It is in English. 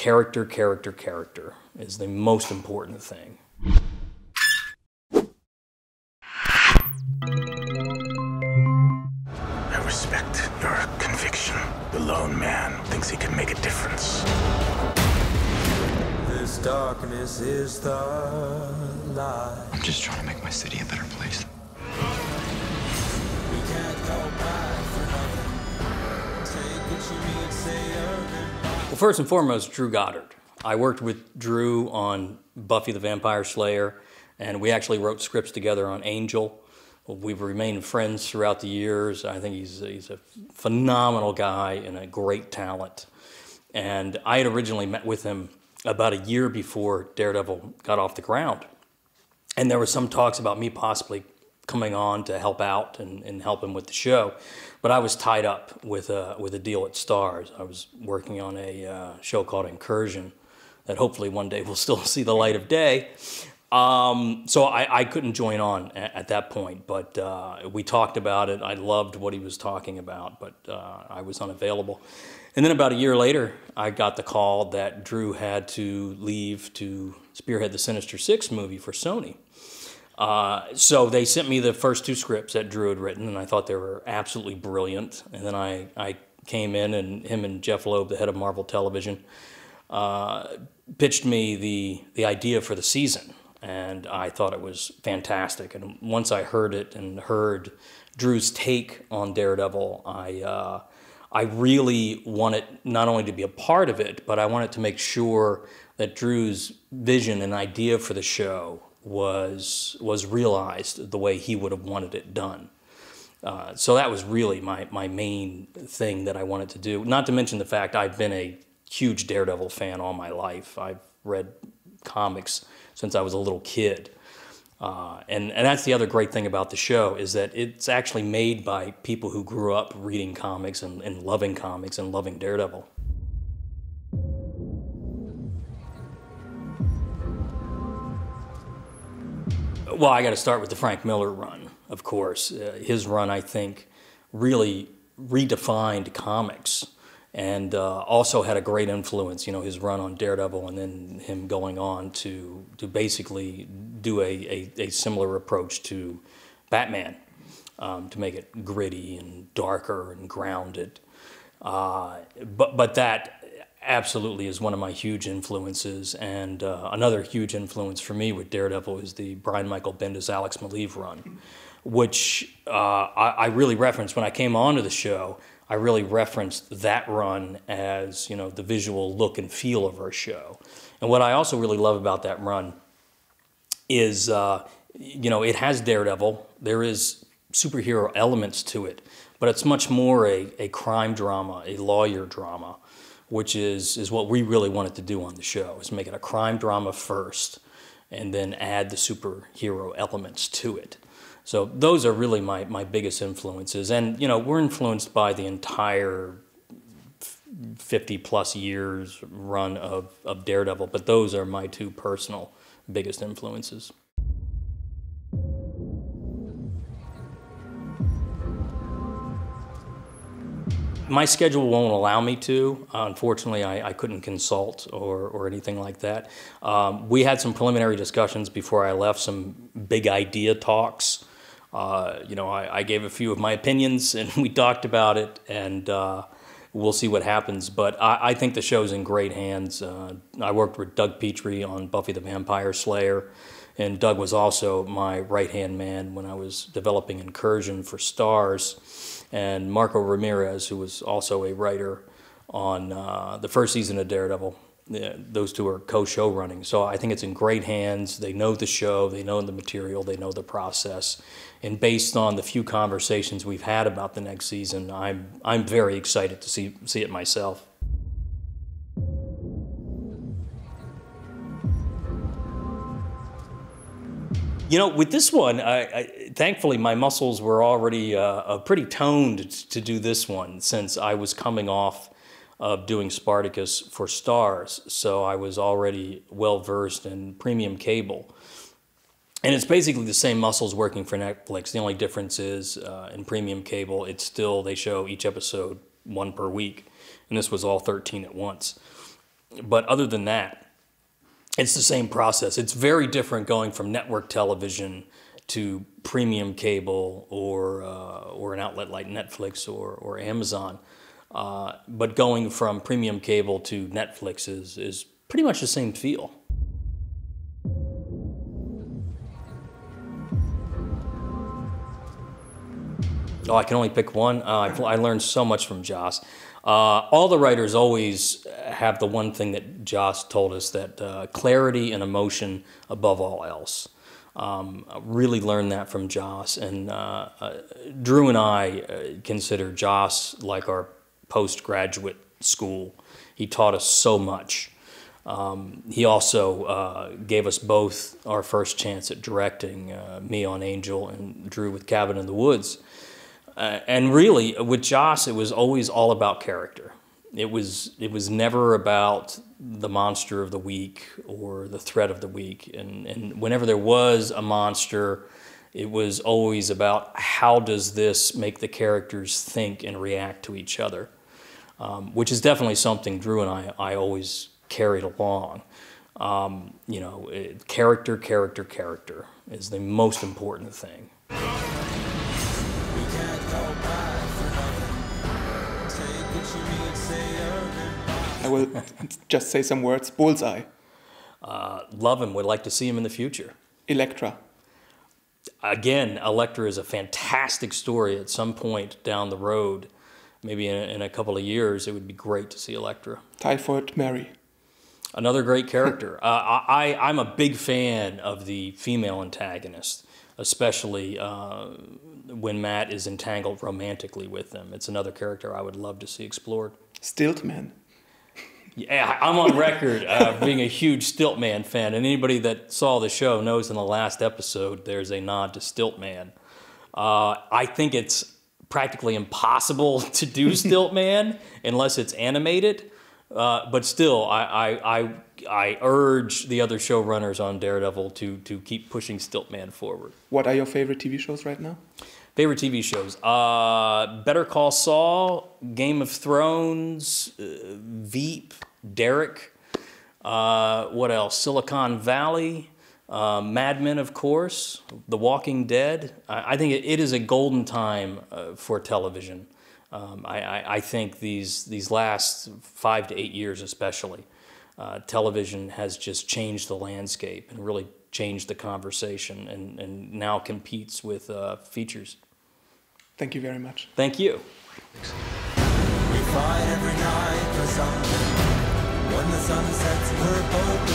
Character, character, character is the most important thing. I respect your conviction. The lone man thinks he can make a difference. This darkness is the light. I'm just trying to make my city a better place. We can't go back for nothing. Take what you need, say Well, first and foremost, Drew Goddard. I worked with Drew on Buffy the Vampire Slayer, and we actually wrote scripts together on Angel. We've remained friends throughout the years. I think he's a phenomenal guy and a great talent. And I had originally met with him about a year before Daredevil got off the ground. And there were some talks about me possibly coming on to help out and help him with the show. But I was tied up with a deal at Starz. I was working on a show called Incursion that hopefully one day will still see the light of day. So I couldn't join on at that point, but we talked about it. I loved what he was talking about, but I was unavailable. And then about a year later, I got the call that Drew had to leave to spearhead the Sinister Six movie for Sony. So they sent me the first two scripts that Drew had written, and I thought they were absolutely brilliant. And then I came in, and him and Jeff Loeb, the head of Marvel Television, pitched me the idea for the season. And I thought it was fantastic. And once I heard it and heard Drew's take on Daredevil, I really wanted not only to be a part of it, but I wanted to make sure that Drew's vision and idea for the show was realized the way he would have wanted it done. So that was really my main thing that I wanted to do. Not to mention the fact I've been a huge Daredevil fan all my life. I've read comics since I was a little kid. And that's the other great thing about the show, is that it's actually made by people who grew up reading comics and loving Daredevil. Well, I got to start with the Frank Miller run, of course. His run, I think, really redefined comics. And also had a great influence, you know, his run on Daredevil, and then him going on to basically do a similar approach to Batman, to make it gritty and darker and grounded. But that absolutely is one of my huge influences. And another huge influence for me with Daredevil is the Brian Michael Bendis, Alex Maleev run, which I really referenced when I came onto the show. I really referenced that run as, you know, the visual look and feel of our show. And what I also really love about that run is, you know, it has Daredevil. There is superhero elements to it, but it's much more a crime drama, a lawyer drama, which is what we really wanted to do on the show, is make it a crime drama first and then add the superhero elements to it. So those are really my biggest influences. And, you know, we're influenced by the entire 50-plus years run of Daredevil, but those are my two personal biggest influences. My schedule won't allow me to. Unfortunately, I couldn't consult or anything like that. We had some preliminary discussions before I left, some big idea talks. You know, I gave a few of my opinions, and we talked about it, and we'll see what happens. But I think the show's in great hands. I worked with Doug Petrie on Buffy the Vampire Slayer, and Doug was also my right-hand man when I was developing Incursion for Starz. And Marco Ramirez, who was also a writer on the first season of Daredevil. Those two are co-show running. So I think it's in great hands. They know the show, they know the material, they know the process. And based on the few conversations we've had about the next season, I'm very excited to see it myself. You know, with this one, thankfully my muscles were already pretty toned to do this one, since I was coming off of doing Spartacus for Starz, so I was already well-versed in premium cable. And it's basically the same muscles working for Netflix. The only difference is in premium cable, it's still, they show each episode one per week, and this was all 13 at once. But other than that, it's the same process. It's very different going from network television to premium cable or an outlet like Netflix or Amazon. But going from premium cable to Netflix is pretty much the same feel. Oh, I can only pick one. I learned so much from Joss. All the writers always have the one thing that Joss told us, that clarity and emotion above all else. I really learned that from Joss, and Drew and I consider Joss like our postgraduate school. He taught us so much. He also gave us both our first chance at directing, me on Angel and Drew with Cabin in the Woods. And really, with Joss, it was always all about character. It was never about the monster of the week or the threat of the week. And whenever there was a monster, it was always about how does this make the characters think and react to each other, which is definitely something Drew and I always carried along. Character, character, character is the most important thing. I will just say some words. Bullseye. Love him. Would like to see him in the future. Elektra. Again, Elektra is a fantastic story. At some point down the road, maybe in a couple of years, it would be great to see Elektra. Typhoid Mary. Another great character. I'm a big fan of the female antagonist, especially when Matt is entangled romantically with them. It's another character I would love to see explored. Stiltman. Yeah, I'm on record being a huge Stiltman fan, and anybody that saw the show knows in the last episode there's a nod to Stiltman. I think it's practically impossible to do Stiltman unless it's animated, but still, I urge the other showrunners on Daredevil to keep pushing Stiltman forward. What are your favorite TV shows right now? Favorite TV shows? Better Call Saul, Game of Thrones, Veep, Derek. What else? Silicon Valley, Mad Men, of course, The Walking Dead. I think it is a golden time for television. I think these last 5 to 8 years especially, television has just changed the landscape and really changed the conversation and now competes with features. Thank you very much. Thank you. We fight every night for something. When the sun sets, we're both